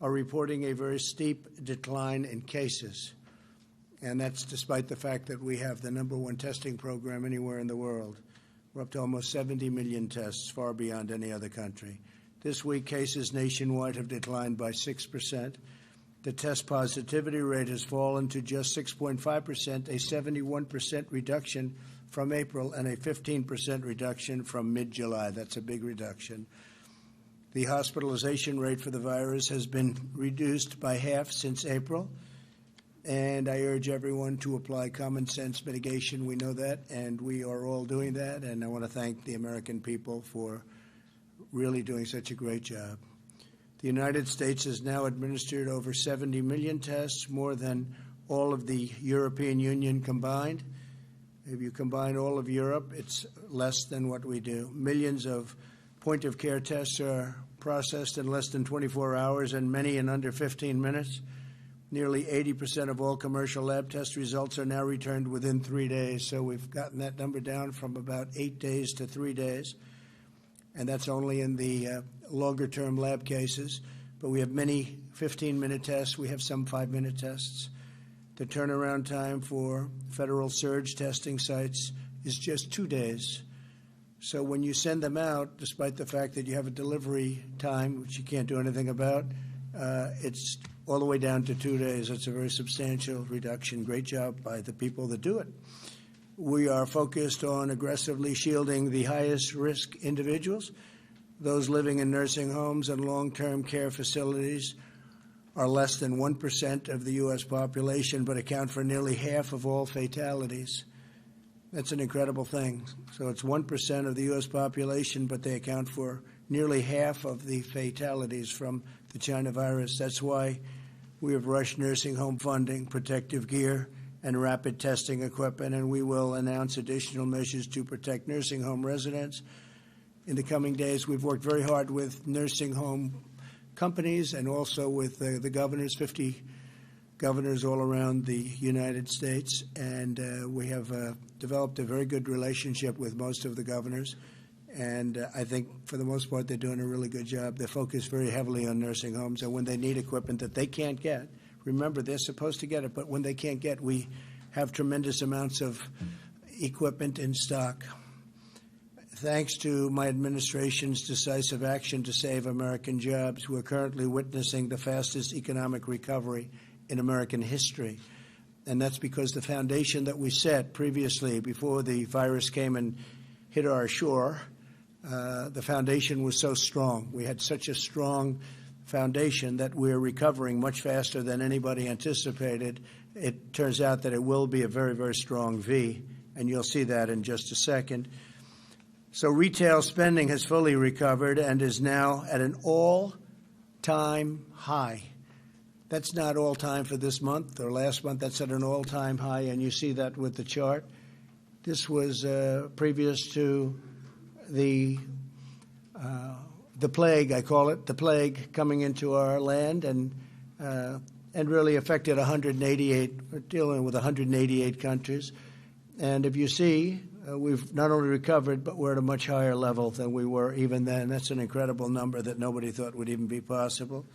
are reporting a very steep decline in cases. And that's despite the fact that we have the #1 testing program anywhere in the world. We're up to almost 70 million tests, far beyond any other country. This week, cases nationwide have declined by 6%. The test positivity rate has fallen to just 6.5%, a 71% reduction from April and a 15% reduction from mid-July. That's a big reduction. The hospitalization rate for the virus has been reduced by half since April, and I urge everyone to apply common sense mitigation. We know that, and we are all doing that, and I want to thank the American people for really doing such a great job. The United States has now administered over 70 million tests, more than all of the European Union combined. If you combine all of Europe, it's less than what we do. Millions of point-of-care tests are processed in less than 24 hours and many in under 15 minutes. Nearly 80% of all commercial lab test results are now returned within 3 days. So we've gotten that number down from about 8 days to 3 days. And that's only in the longer-term lab cases. But we have many 15-minute tests. We have some 5-minute tests. The turnaround time for federal surge testing sites is just 2 days. So when you send them out, despite the fact that you have a delivery time, which you can't do anything about, it's all the way down to 2 days. It's a very substantial reduction. Great job by the people that do it. We are focused on aggressively shielding the highest risk individuals. Those living in nursing homes and long-term care facilities are less than 1% of the U.S. population, but account for nearly half of all fatalities. That's an incredible thing. So it's 1% of the U.S. population, but they account for nearly half of the fatalities from the China virus. That's why we have rushed nursing home funding, protective gear, and rapid testing equipment, and we will announce additional measures to protect nursing home residents. In the coming days, we've worked very hard with nursing home companies and also with the governors, 50 governors all around the United States, and we have developed a very good relationship with most of the governors, and I think for the most part they're doing a really good job. They're focused very heavily on nursing homes, and when they need equipment that they can't get, remember they're supposed to get it, but when they can't get, we have tremendous amounts of equipment in stock. Thanks to my administration's decisive action to save American jobs, we're currently witnessing the fastest economic recovery in American history. And that's because the foundation that we set previously, before the virus came and hit our shore, the foundation was so strong. We had such a strong foundation that we're recovering much faster than anybody anticipated. It turns out that it will be a very, very strong V, and you'll see that in just a second. So retail spending has fully recovered and is now at an all-time high. That's not all-time for this month or last month. That's at an all-time high, and you see that with the chart. This was previous to the plague, I call it, the plague coming into our land and really affected 188. We're dealing with 188 countries. And if you see, we've not only recovered, but we're at a much higher level than we were even then. That's an incredible number that nobody thought would even be possible.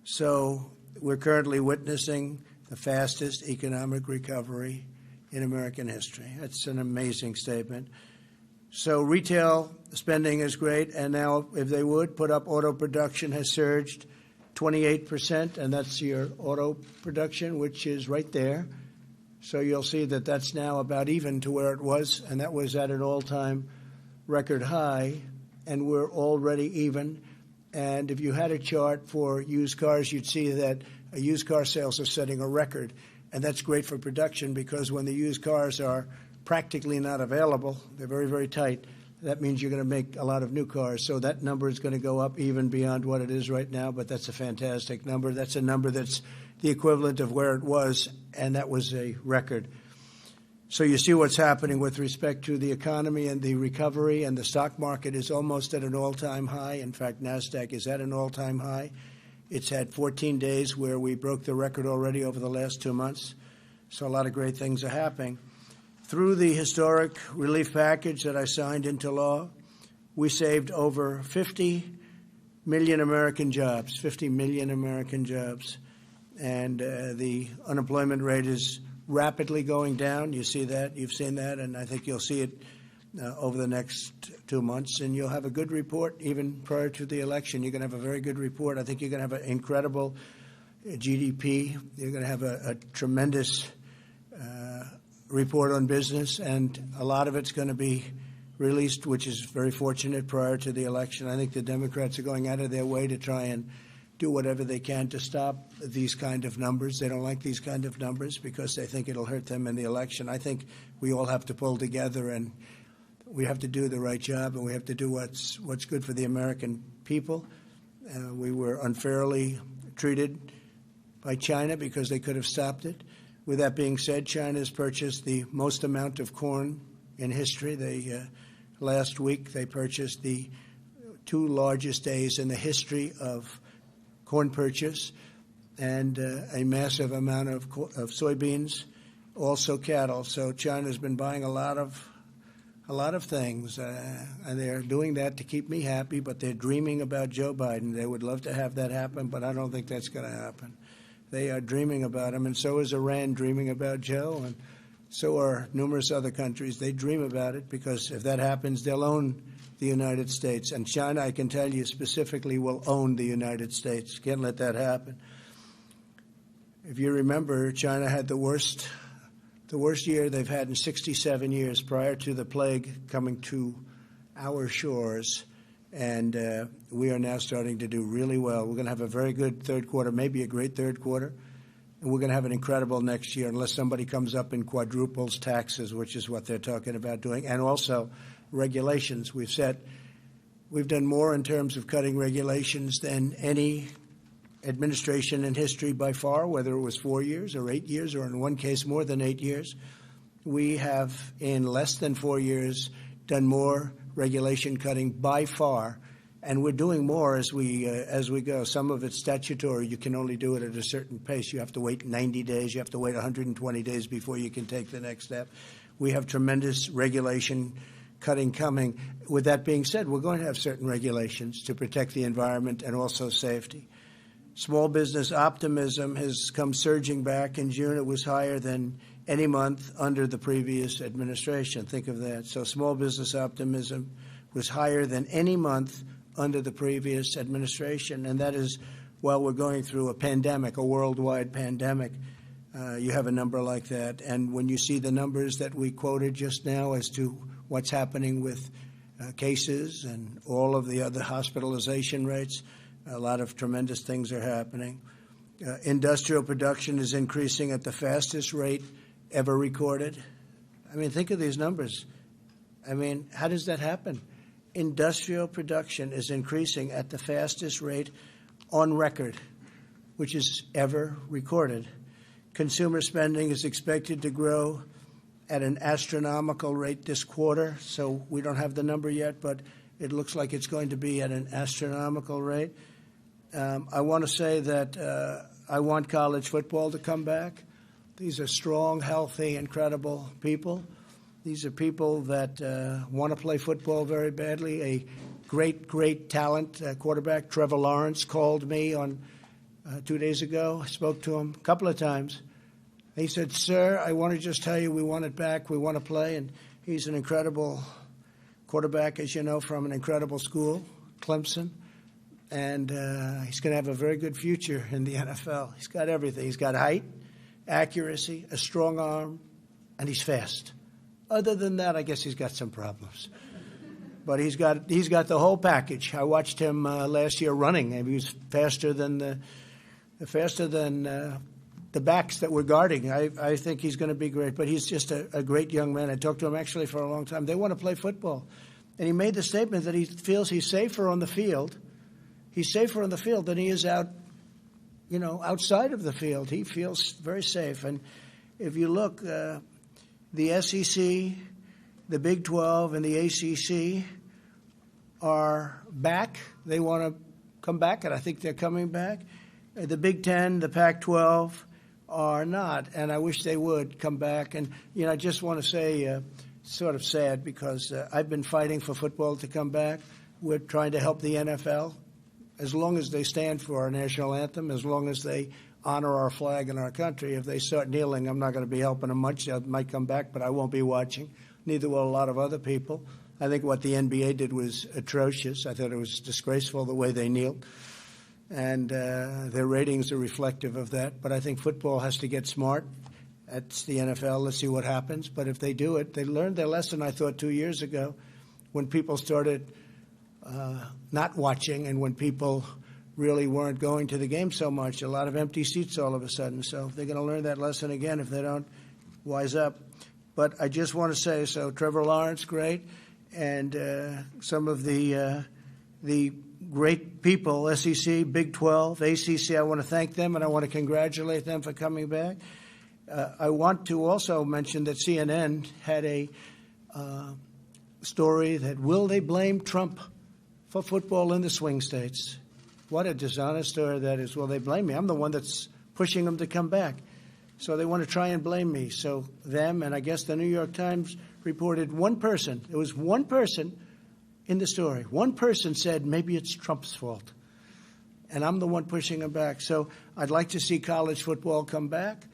So we're currently witnessing the fastest economic recovery in American history. That's an amazing statement. So retail spending is great, and now, if they would, put up auto production has surged 28%, and that's your auto production, which is right there. So you'll see that that's now about even to where it was, and that was at an all-time record high, and we're already even. And if you had a chart for used cars, you'd see that used car sales are setting a record, and that's great for production because when the used cars are practically not available, they're very, very tight, that means you're going to make a lot of new cars. So that number is going to go up even beyond what it is right now, but that's a fantastic number. That's a number that's the equivalent of where it was, and that was a record. So you see what's happening with respect to the economy and the recovery, and the stock market is almost at an all-time high. In fact, NASDAQ is at an all-time high. It's had 14 days where we broke the record already over the last 2 months. So a lot of great things are happening. Through the historic relief package that I signed into law, we saved over $50 million American jobs, 50 million American jobs. And the unemployment rate is rapidly going down. You see that. You've seen that. And I think you'll see it over the next 2 months. And you'll have a good report even prior to the election. You're going to have a very good report. I think you're going to have an incredible GDP. You're going to have a tremendous report on business. And a lot of it's going to be released, which is very fortunate, prior to the election. I think the Democrats are going out of their way to try and do whatever they can to stop these kind of numbers. They don't like these kind of numbers because they think it'll hurt them in the election. I think we all have to pull together, and we have to do the right job, and we have to do what's good for the American people. We were unfairly treated by China because they could have stopped it. With that being said, China has purchased the most amount of corn in history. Last week they purchased the 2 largest days in the history of corn purchase, and a massive amount of soybeans, also cattle. So China's been buying a lot of things, and they're doing that to keep me happy. But they're dreaming about Joe Biden. They would love to have that happen, but I don't think that's going to happen. They are dreaming about him, and so is Iran dreaming about Joe, and so are numerous other countries. They dream about it because if that happens, they'll own the United States. And China, I can tell you specifically, will own the United States. Can't let that happen. If you remember, China had the worst year they've had in 67 years prior to the plague coming to our shores. And we are now starting to do really well. We're going to have a very good third quarter, maybe a great third quarter. And we're going to have an incredible next year unless somebody comes up and quadruples taxes, which is what they're talking about doing, and also regulations. We've done more in terms of cutting regulations than any administration in history by far, whether it was 4 years or 8 years, or in one case more than 8 years. We have, in less than 4 years, done more regulation cutting by far. And we're doing more as we go. Some of it's statutory. You can only do it at a certain pace. You have to wait 90 days. You have to wait 120 days before you can take the next step. We have tremendous regulation cutting coming. With that being said, we're going to have certain regulations to protect the environment and also safety. Small business optimism has come surging back. In June, it was higher than any month under the previous administration. Think of that. So small business optimism was higher than any month under the previous administration, and that is while we're going through a pandemic, a worldwide pandemic. You have a number like that. And when you see the numbers that we quoted just now as to what's happening with cases and all of the other hospitalization rates, a lot of tremendous things are happening. Industrial production is increasing at the fastest rate ever recorded. I mean, think of these numbers. I mean, how does that happen? Industrial production is increasing at the fastest rate on record, which is ever recorded. Consumer spending is expected to grow at an astronomical rate this quarter. So we don't have the number yet, but it looks like it's going to be at an astronomical rate. I want to say that I want college football to come back. These are strong, healthy, incredible people. These are people that want to play football very badly. A great talent quarterback, Trevor Lawrence, called me on 2 days ago. I spoke to him a couple of times. He said, "Sir, I want to just tell you we want it back. We want to play." And he's an incredible quarterback, as you know, from an incredible school, Clemson. And he's going to have a very good future in the NFL. He's got everything. He's got height, accuracy, a strong arm, and he's fast. Other than that, I guess he's got some problems. But he's got the whole package. I watched him last year running, and he was faster than the backs that we're guarding. I think he's going to be great. But he's just a great young man. I talked to him actually for a long time. They want to play football. And he made the statement that he feels he's safer on the field. He's safer on the field than he is outside of the field. He feels very safe. And if you look, the SEC, the Big 12, and the ACC are back. They want to come back, and I think they're coming back. The Big 10, the Pac-12 are not, and I wish they would come back. And, I just want to say, sort of sad, because I've been fighting for football to come back. We're trying to help the NFL as long as they stand for our national anthem, as long as they honor our flag and our country. If they start kneeling, I'm not going to be helping them much. They might come back, but I won't be watching. Neither will a lot of other people. I think what the NBA did was atrocious. I thought it was disgraceful the way they kneeled. And their ratings are reflective of that. But I think football has to get smart. That's the NFL. Let's see what happens. But if they do it, they learned their lesson, I thought, 2 years ago when people started not watching and when people really weren't going to the game so much. A lot of empty seats all of a sudden. So they're going to learn that lesson again if they don't wise up. But I just want to say, so Trevor Lawrence, great. And some of the great people, SEC, Big 12, ACC, I want to thank them and I want to congratulate them for coming back. I want to also mention that CNN had a story that will they blame Trump for football in the swing states? What a dishonest story that is. Will they blame me? I'm the one that's pushing them to come back. So they want to try and blame me. So them, and I guess the New York Times reported one person. It was one person in the story. One person said maybe it's Trump's fault. And I'm the one pushing them back. So I'd like to see college football come back.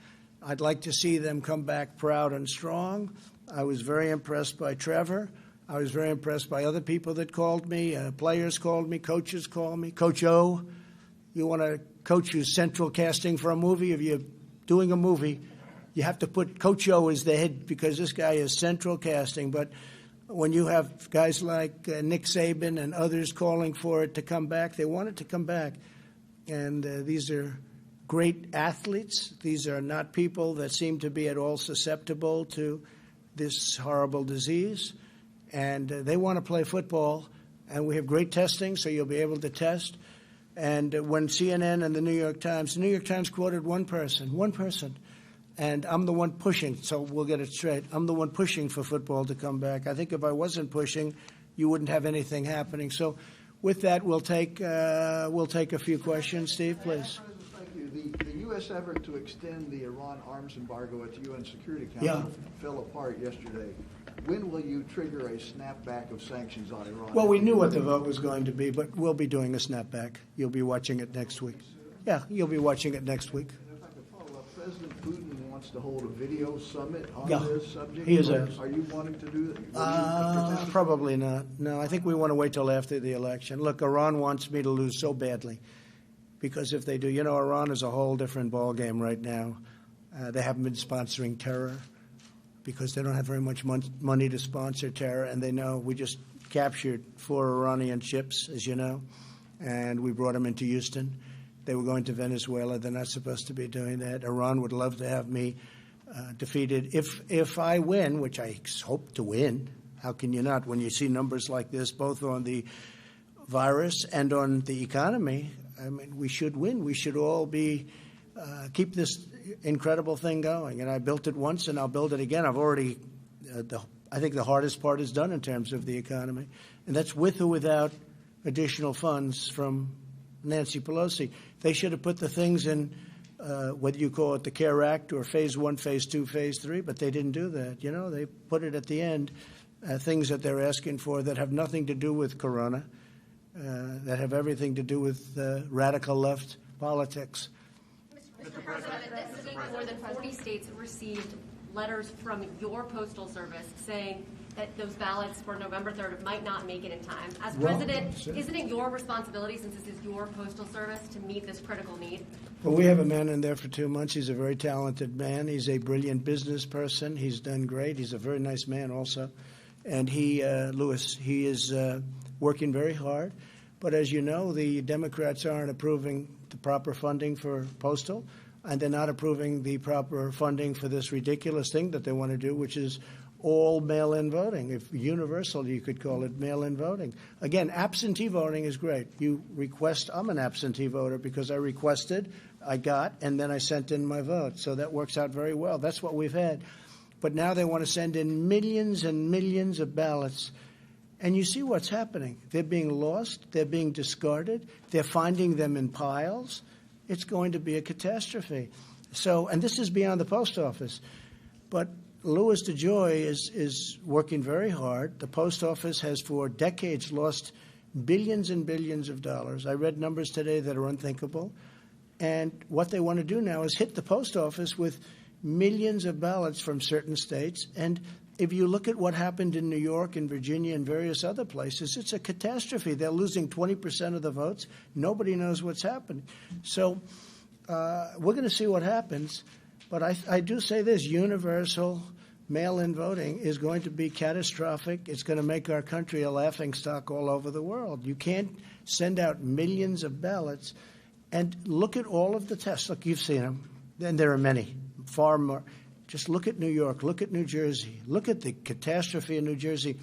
I'd like to see them come back proud and strong. I was very impressed by Trevor. I was very impressed by other people that called me. Players called me. Coaches called me. Coach O, you want a coach who's central casting for a movie? If you're doing a movie, you have to put Coach O as the head because this guy is central casting. But when you have guys like Nick Saban and others calling for it to come back, they want it to come back. And these are great athletes. These are not people that seem to be at all susceptible to this horrible disease. And they want to play football. And we have great testing, so you'll be able to test. And when CNN and the New York Times quoted one person. And I'm the one pushing, so we'll get it straight. I'm the one pushing for football to come back. I think if I wasn't pushing, you wouldn't have anything happening. So with that, we'll take a few questions. Steve, please. Thank you. The U.S. effort to extend the Iran arms embargo at the UN Security Council fell apart yesterday. When will you trigger a snapback of sanctions on Iran? Well, we knew what the vote was going to be, but we'll be doing a snapback. You'll be watching it next week. Yeah, you'll be watching it next week. And if I could follow up, President Putin wants to hold a video summit on this subject. He is. Are you wanting to do that? Probably not. No, I think we want to wait till after the election. Look, Iran wants me to lose so badly because if they do, Iran is a whole different ballgame right now. They haven't been sponsoring terror because they don't have very much money to sponsor terror, and they know we just captured 4 Iranian ships, as you know, and we brought them into Houston. They were going to Venezuela. They're not supposed to be doing that. Iran would love to have me defeated. If I win, which I hope to win, how can you not when you see numbers like this, both on the virus and on the economy? I mean, we should win. We should all be keep this incredible thing going. And I built it once, and I'll build it again. I've already I think the hardest part is done in terms of the economy, and that's with or without additional funds from Nancy Pelosi. They should have put the things in, whether you call it the CARE Act or Phase 1, Phase 2, Phase 3, but they didn't do that. They put it at the end, things that they're asking for that have nothing to do with Corona, that have everything to do with radical left politics. Mr. President, this week more than 40 states received letters from your postal service saying that those ballots for November 3rd might not make it in time. As president, isn't it your responsibility, since this is your postal service, to meet this critical need? Well, we have a man in there for 2 months. He's a very talented man. He's a brilliant business person. He's done great. He's a very nice man also. And he is working very hard. But as you know, the Democrats aren't approving the proper funding for postal, and they're not approving the proper funding for this ridiculous thing that they want to do, which is all mail-in voting. If universal, you could call it mail-in voting. Again, absentee voting is great. You request, I'm an absentee voter because I requested, I got, and then I sent in my vote. So that works out very well. That's what we've had. But now they want to send in millions and millions of ballots. And you see what's happening. They're being lost. They're being discarded. They're finding them in piles. It's going to be a catastrophe. So, and this is beyond the post office. But Louis DeJoy is working very hard. The post office has for decades lost billions and billions of dollars. I read numbers today that are unthinkable. And what they want to do now is hit the post office with millions of ballots from certain states. And if you look at what happened in New York and Virginia and various other places, it's a catastrophe. They're losing 20% of the votes. Nobody knows what's happening. So we're going to see what happens. But I do say this, universal mail-in voting is going to be catastrophic. It's going to make our country a laughingstock all over the world. You can't send out millions of ballots. And look at all of the tests. Look, you've seen them. And there are many, far more. Just look at New York. Look at New Jersey. Look at the catastrophe in New Jersey.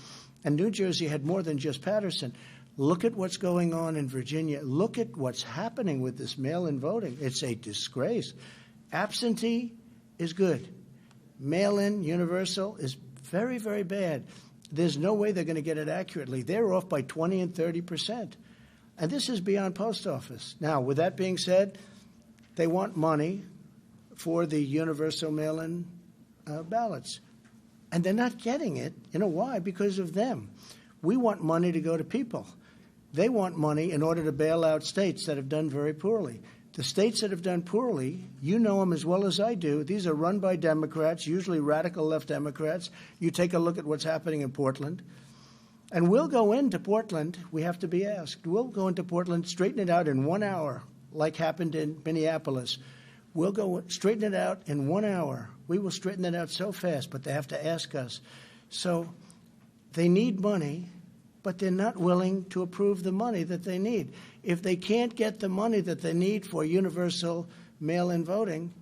And New Jersey had more than just Patterson. Look at what's going on in Virginia. Look at what's happening with this mail-in voting. It's a disgrace. Absentee is good. Mail-in, universal, is very, very bad. There's no way they're going to get it accurately. They're off by 20 and 30%. And this is beyond post office. Now, with that being said, they want money for the universal mail-in ballots. And they're not getting it. You know why? Because of them. We want money to go to people. They want money in order to bail out states that have done very poorly. The states that have done poorly, you know them as well as I do. These are run by Democrats, usually radical left Democrats. You take a look at what's happening in Portland. And we'll go into Portland, we have to be asked. We'll go into Portland, straighten it out in 1 hour, like happened in Minneapolis. We'll go straighten it out in 1 hour. We will straighten it out so fast, but they have to ask us. So they need money, but they're not willing to approve the money that they need. If they can't get the money that they need for universal mail-in voting,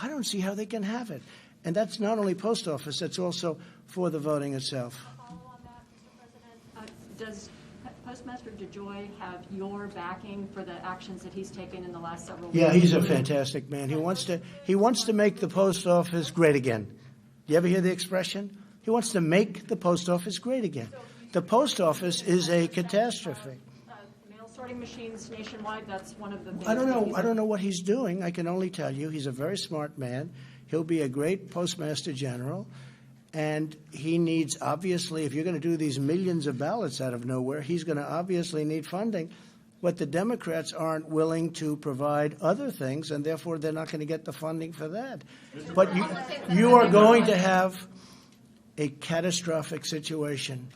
I don't see how they can have it. And that's not only post office, that's also for the voting itself. Does Postmaster DeJoy have your backing for the actions that he's taken in the last several weeks? Yeah, he's a fantastic man. He wants to make the post office great again. You ever hear the expression? He wants to make the post office great again. The post office is a catastrophe. Mail sorting machines nationwide, that's one of the things. I don't know what he's doing. I can only tell you he's a very smart man. He'll be a great postmaster general. And he needs, obviously, if you're going to do these millions of ballots out of nowhere, he's going to obviously need funding. But the Democrats aren't willing to provide other things, and therefore they're not going to get the funding for that. But you are going to have a catastrophic situation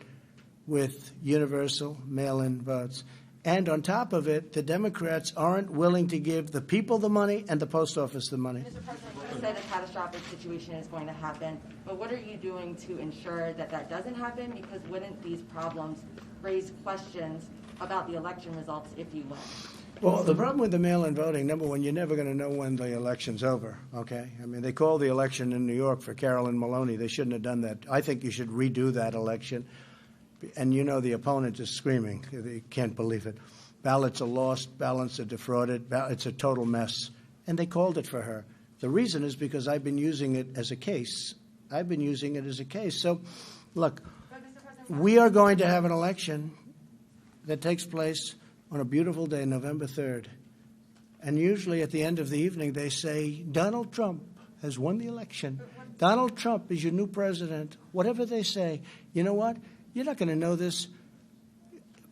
with universal mail-in votes. And on top of it, the Democrats aren't willing to give the people the money and the post office the money. Mr. President, you said a catastrophic situation is going to happen, but what are you doing to ensure that that doesn't happen? Because wouldn't these problems raise questions about the election results if you win? Well, the problem with the mail-in voting, number one, you're never going to know when the election's over, okay? I mean, they called the election in New York for Carolyn Maloney. They shouldn't have done that. I think you should redo that election. And you know the opponent is screaming. They can't believe it. Ballots are lost. Ballots are defrauded. It's a total mess. And they called it for her. The reason is because I've been using it as a case. I've been using it as a case. So, look, we are going to have an election that takes place on a beautiful day, November 3rd. And usually at the end of the evening, they say, Donald Trump has won the election. Donald Trump is your new president. Whatever they say, you know what? You're not going to know this,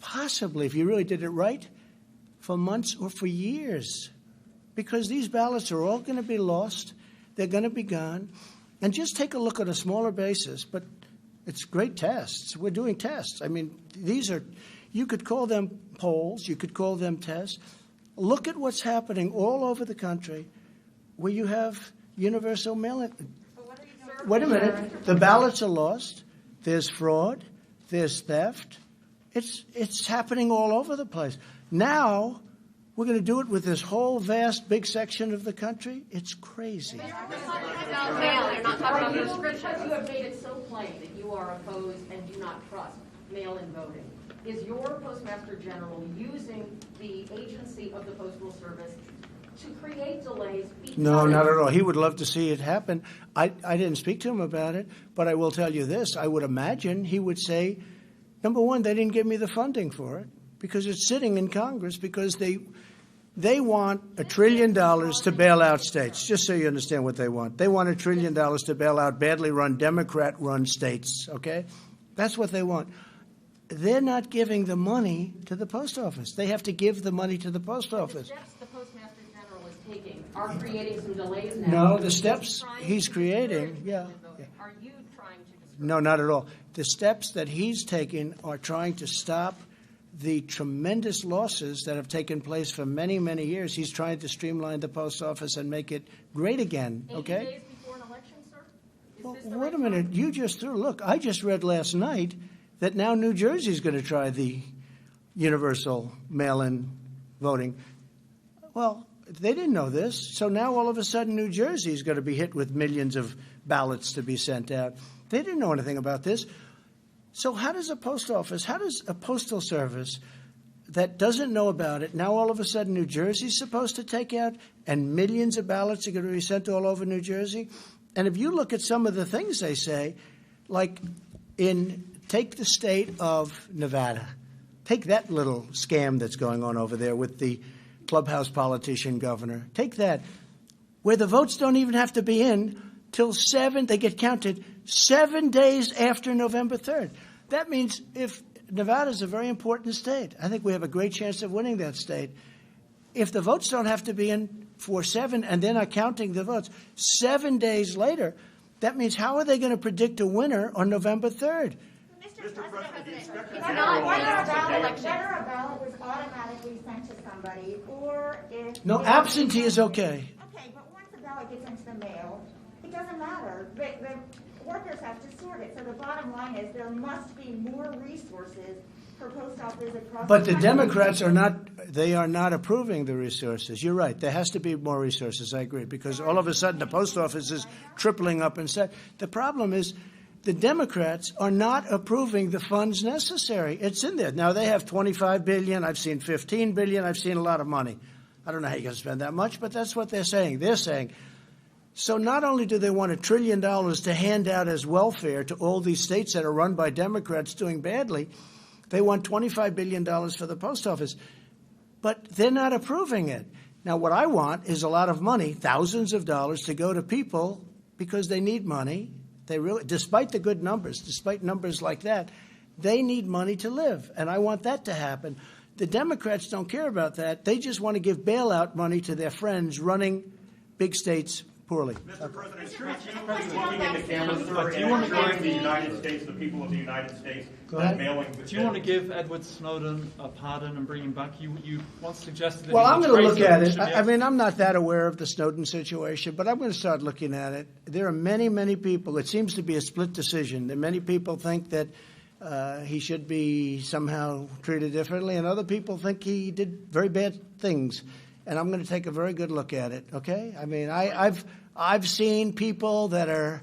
possibly, if you really did it right, for months or for years. Because these ballots are all going to be lost. They're going to be gone. And just take a look at a smaller basis. But it's great tests. We're doing tests. I mean, these are, you could call them polls. You could call them tests. Look at what's happening all over the country where you have universal mail-in. Wait a minute. The ballots are lost. There's fraud. There's theft. It's happening all over the place. Now, we're going to do it with this whole vast, big section of the country. It's crazy. You're not mail. You're not talking about prescriptions. You have made it so plain that you are opposed and do not trust mail-in voting. Is your Postmaster General using the agency of the Postal Service to create delays? No, not at all. He would love to see it happen. I didn't speak to him about it, but I will tell you this. I would imagine he would say, number one, they didn't give me the funding for it because it's sitting in Congress because they want $1 trillion to bail out states, just so you understand what they want. They want $1 trillion to bail out badly run, Democrat-run states, okay? That's what they want. they're not giving the money to the post office. They have to give the money to the post The office. steps the Postmaster General is taking are creating some delays now. No, the steps he's creating, yeah. Are you trying to discourage? No, not at all. The steps that he's taken are trying to stop the tremendous losses that have taken place for many, many years. He's trying to streamline the post office and make it great again, 80 okay? days before an election, sir? Is Well, this the wait right a minute. time? You just threw. Look, I just read last night that now New Jersey's going to try the universal mail-in voting. Well, they didn't know this. So now all of a sudden New Jersey is going to be hit with millions of ballots to be sent out. They didn't know anything about this. So how does a post office, how does a postal service that doesn't know about it, now all of a sudden New Jersey's supposed to take out and millions of ballots are going to be sent all over New Jersey? And if you look at some of the things they say, like take the state of Nevada, take that little scam that's going on over there with the clubhouse politician governor. Take that, where the votes don't even have to be in till they get counted 7 days after November 3rd. That means if Nevada's a very important state, I think we have a great chance of winning that state. If the votes don't have to be in for 7 and they're not counting the votes 7 days later, that means how are they going to predict a winner on November 3rd? Mr. President, the Inspector It's General- not Whether just an a election. ballot was automatically sent to somebody, or if... No, absentee is okay. Okay, but once a ballot gets into the mail, it doesn't matter. The workers have to sort it. So the bottom line is there must be more resources for post offices across But the country. Democrats are not approving the resources. You're right. There has to be more resources. I agree. Because all of a sudden the post office is tripling up in size. The problem is the Democrats are not approving the funds necessary. It's in there. Now they have $25 billion. I've seen $15 billion. I've seen a lot of money. I don't know how you're going to spend that much, but that's what they're saying. They're saying, so not only do they want $1 trillion to hand out as welfare to all these states that are run by Democrats doing badly, they want $25 billion for the post office. But they're not approving it. Now, what I want is a lot of money, thousands of dollars, to go to people because they need money. They really, despite the good numbers, despite numbers like that, they need money to live. And I want that to happen. The Democrats don't care about that. They just want to give bailout money to their friends running big states poorly. Mr. President, sure, looking at the camera, sir, and assuring the United States, the people of the United States, Go that ahead. mailing... Do you want to give Edward Snowden a pardon and bring him back? You once suggested that Well, he I'm was going to look racist at and it. should be I mean, I'm not that aware of the Snowden situation, but I'm going to start looking at it. There are many, many people. It seems to be a split decision. And many people think that he should be somehow treated differently, and other people think he did very bad things. And I'm going to take a very good look at it, okay? I mean, I've seen people that are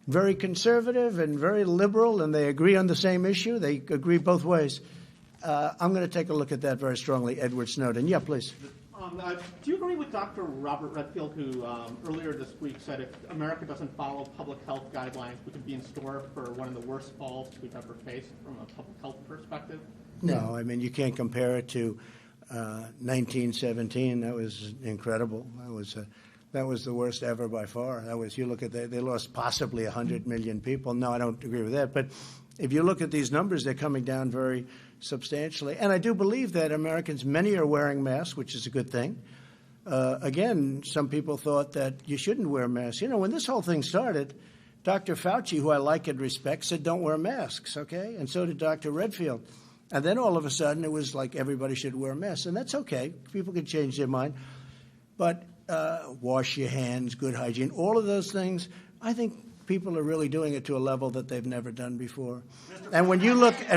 very conservative and very liberal, and they agree on the same issue. They agree both ways. I'm going to take a look at that very strongly, Edward Snowden. Yeah, please. Do you agree with Dr. Robert Redfield, who earlier this week said if America doesn't follow public health guidelines, we could be in store for one of the worst falls we've ever faced from a public health perspective? No, I mean, you can't compare it to 1917. That was incredible. That was the worst ever by far. That was, you look at that, they lost possibly 100 million people. No, I don't agree with that. But if you look at these numbers, they're coming down very substantially. And I do believe that Americans, many are wearing masks, which is a good thing. Again, some people thought that you shouldn't wear masks. You know, when this whole thing started, Dr. Fauci, who I like and respect, said don't wear masks, okay? And so did Dr. Redfield. And then all of a sudden it was like everybody should wear masks. And that's okay. People can change their mind. But wash your hands, good hygiene, all of those things, I think people are really doing it to a level that they've never done before. And when you look at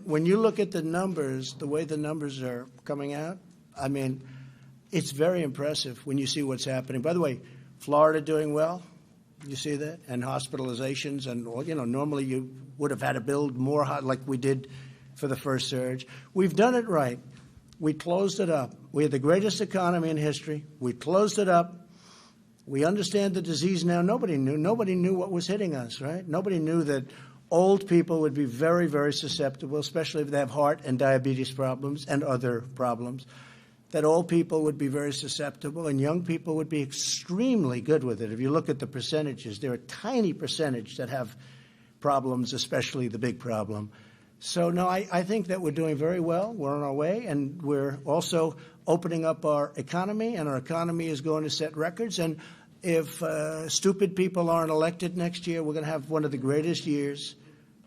the numbers, the way the numbers are coming out, I mean, it's very impressive when you see what's happening. By the way, Florida doing well. You see that? And hospitalizations and, you know, normally you would have had to build more like we did for the first surge. We've done it right. We closed it up. We had the greatest economy in history. We closed it up. We understand the disease now. Nobody knew what was hitting us, right? Nobody knew that old people would be very, very susceptible, especially if they have heart and diabetes problems and other problems, that old people would be very susceptible and young people would be extremely good with it. If you look at the percentages, they're a tiny percentage that have problems, especially the big problem. So, no, I think that we're doing very well. We're on our way, and we're also opening up our economy, and our economy is going to set records. And if stupid people aren't elected next year, we're going to have one of the greatest years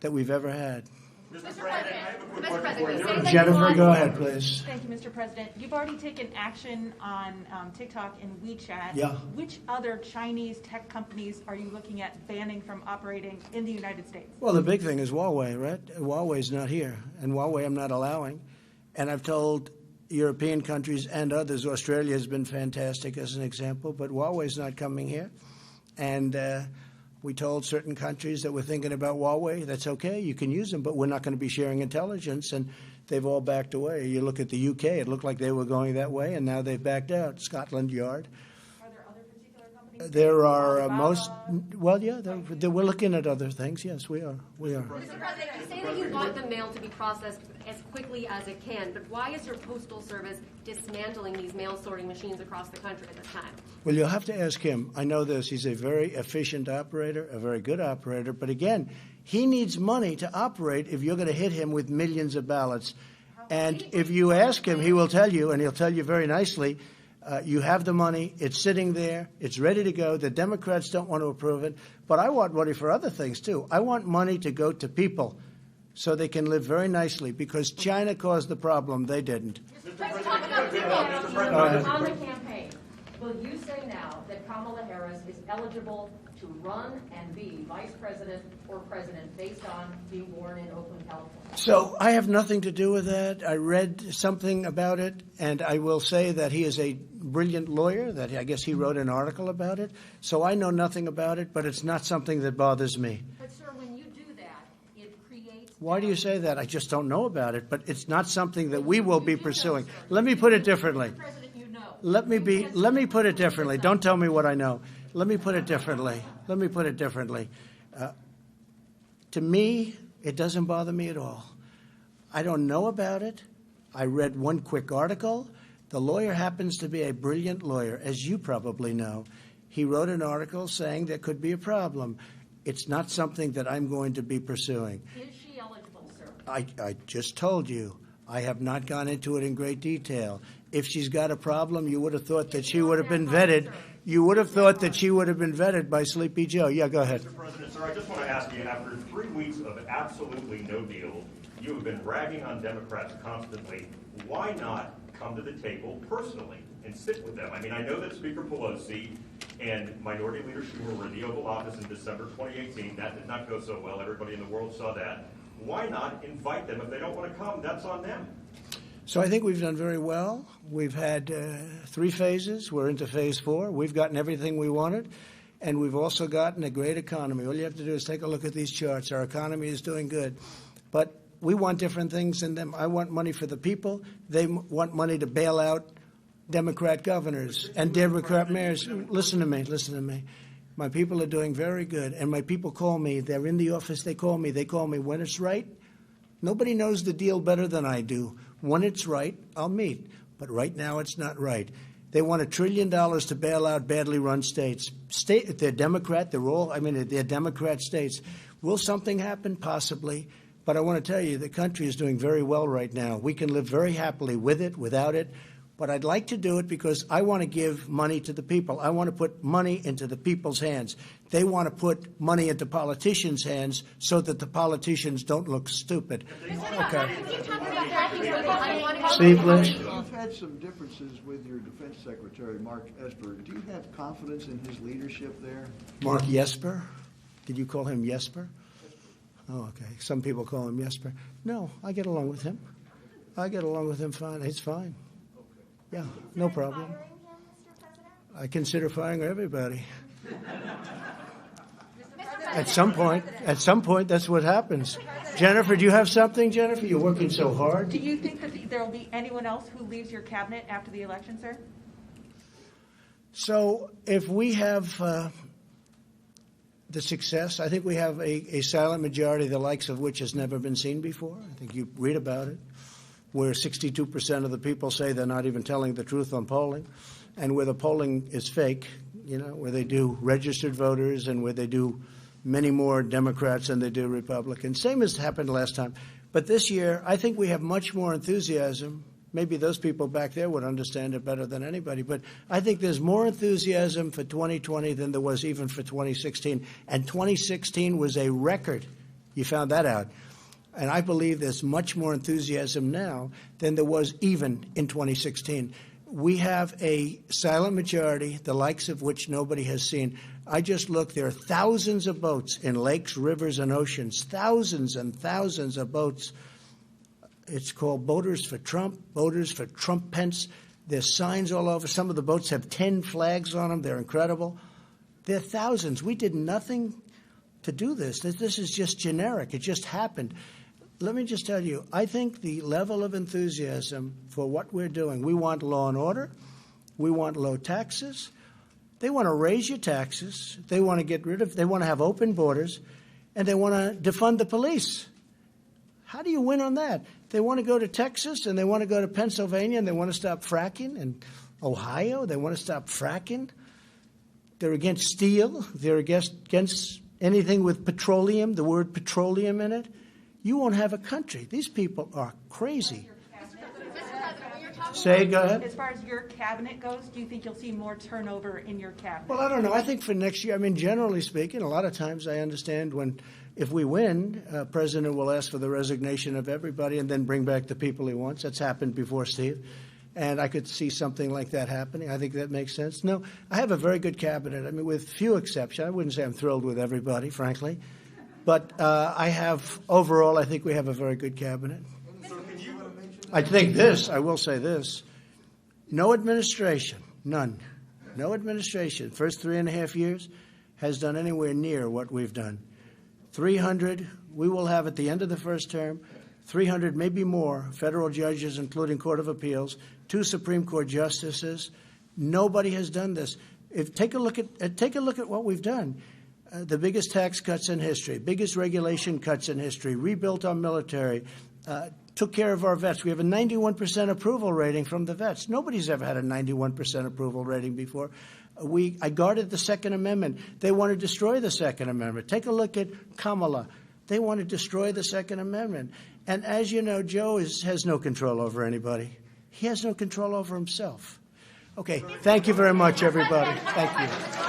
that we've ever had. Mr. President, I have a quick question for you. Jennifer, go ahead, please. Thank you, Mr. President. You've already taken action on TikTok and WeChat. Yeah. Which other Chinese tech companies are you looking at banning from operating in the United States? Well, the big thing is Huawei, right? Huawei's not here, and Huawei I'm not allowing. And I've told European countries and others, Australia has been fantastic as an example, but Huawei's not coming here. And we told certain countries that we're thinking about Huawei, that's okay, you can use them, but we're not going to be sharing intelligence, and they've all backed away. You look at the UK, it looked like they were going that way, and now they've backed out. Scotland Yard. Are there other particular companies? There are well, yeah, we're looking at other things. Yes, we are. Mr. President, you say that you want the mail to be processed as quickly as it can, but why is your Postal Service dismantling these mail sorting machines across the country at this time? Well, you'll have to ask him. I know this. He's a very efficient operator, a very good operator. But again, he needs money to operate if you're going to hit him with millions of ballots. And if you ask him, he will tell you, and he'll tell you very nicely, you have the money, it's sitting there, it's ready to go. The Democrats don't want to approve it. But I want money for other things, too. I want money to go to people so they can live very nicely, because China caused the problem. They didn't. Let's talk about people on the campaign. Will you say now that Kamala Harris is eligible to run and be vice president or president based on being born in Oakland, California? So I have nothing to do with that. I read something about it, and I will say that he is a brilliant lawyer, that I guess he wrote an article about it. So I know nothing about it, but it's not something that bothers me. But, sir, when you do that, it creates... Why do you say that? I just don't know about it, but it's not something that we will be pursuing. Let me put it differently. Let me put it differently. Don't tell me what I know. Let me put it differently. To me, it doesn't bother me at all. I don't know about it. I read one quick article. The lawyer happens to be a brilliant lawyer, as you probably know. He wrote an article saying there could be a problem. It's not something that I'm going to be pursuing. Is she eligible, sir? I just told you. I have not gone into it in great detail. If she's got a problem, you would have thought that she would have been vetted. You would have thought that she would have been vetted by Sleepy Joe. Yeah, go ahead. Mr. President, sir, I just want to ask you, after 3 weeks of absolutely no deal, you have been ragging on Democrats constantly. Why not come to the table personally and sit with them? I mean, I know that Speaker Pelosi and Minority Leader Schumer were in the Oval Office in December 2018. That did not go so well. Everybody in the world saw that. Why not invite them? If they don't want to come, that's on them. So I think we've done very well. We've had 3 phases. We're into phase 4. We've gotten everything we wanted, and we've also gotten a great economy. All you have to do is take a look at these charts. Our economy is doing good. But we want different things in them. I want money for the people. They want money to bail out Democrat governors and Democrat mayors. Listen to me. My people are doing very good, and my people call me. They're in the office. They call me when it's right. Nobody knows the deal better than I do. When it's right, I'll meet. But right now, it's not right. They want $1 trillion to bail out badly run states. They're Democrat. They're Democrat states. Will something happen? Possibly. But I want to tell you, the country is doing very well right now. We can live very happily with it, without it. But I'd like to do it because I want to give money to the people. I want to put money into the people's hands. They want to put money into politicians' hands so that the politicians don't look stupid. Okay. Steve, please. You've had some differences with your Defense Secretary, Mark Esper. Do you have confidence in his leadership there? Mark Jesper? Did you call him Jesper? Oh, okay. Some people call him Jesper. No, I get along with him. Fine. He's fine. Yeah, no problem. I consider firing everybody. At some point, that's what happens. Jennifer, do you have something, Jennifer? You're working so hard. Do you think that there will be anyone else who leaves your cabinet after the election, sir? So if we have the success, I think we have a silent majority, the likes of which has never been seen before. I think you read about it, where 62% of the people say they're not even telling the truth on polling, and where the polling is fake, where they do registered voters and where they do many more Democrats than they do Republicans. Same as happened last time. But this year, I think we have much more enthusiasm. Maybe those people back there would understand it better than anybody. But I think there's more enthusiasm for 2020 than there was even for 2016. And 2016 was a record. You found that out. And I believe there's much more enthusiasm now than there was even in 2016. We have a silent majority, the likes of which nobody has seen. I just looked, there are thousands of boats in lakes, rivers, and oceans, thousands and thousands of boats. It's called Boaters for Trump, Boaters for Trump Pence. There's signs all over. Some of the boats have 10 flags on them. They're incredible. There are thousands. We did nothing to do this. This is just generic. It just happened. Let me just tell you, I think the level of enthusiasm for what we're doing, we want law and order. We want low taxes. They want to raise your taxes. They want to they want to have open borders, and they want to defund the police. How do you win on that? They want to go to Texas, and they want to go to Pennsylvania, and they want to stop fracking. And Ohio, they want to stop fracking. They're against steel. They're against anything with petroleum, the word petroleum in it. You won't have a country. These people are crazy. Say, go ahead. As far as your cabinet goes, do you think you'll see more turnover in your cabinet? Well, I don't know. I think for next year, I mean, generally speaking, a lot of times I understand if we win, President will ask for the resignation of everybody and then bring back the people he wants. That's happened before, Steve. And I could see something like that happening. I think that makes sense. No, I have a very good cabinet. I mean, with few exceptions. I wouldn't say I'm thrilled with everybody, frankly. But overall, I think we have a very good cabinet. I think I will say this, no administration, none, no administration, first 3.5 years has done anywhere near what we've done. 300, we will have at the end of the first term, 300, maybe more, federal judges, including Court of Appeals, 2 Supreme Court justices. Nobody has done this. Take a look at what we've done. The biggest tax cuts in history, biggest regulation cuts in history, rebuilt our military, took care of our vets. We have a 91% approval rating from the vets. Nobody's ever had a 91% approval rating before. I guarded the Second Amendment. They want to destroy the Second Amendment. Take a look at Kamala. They want to destroy the Second Amendment. And as you know, Joe has no control over anybody. He has no control over himself. Okay, thank you very much, everybody. Thank you.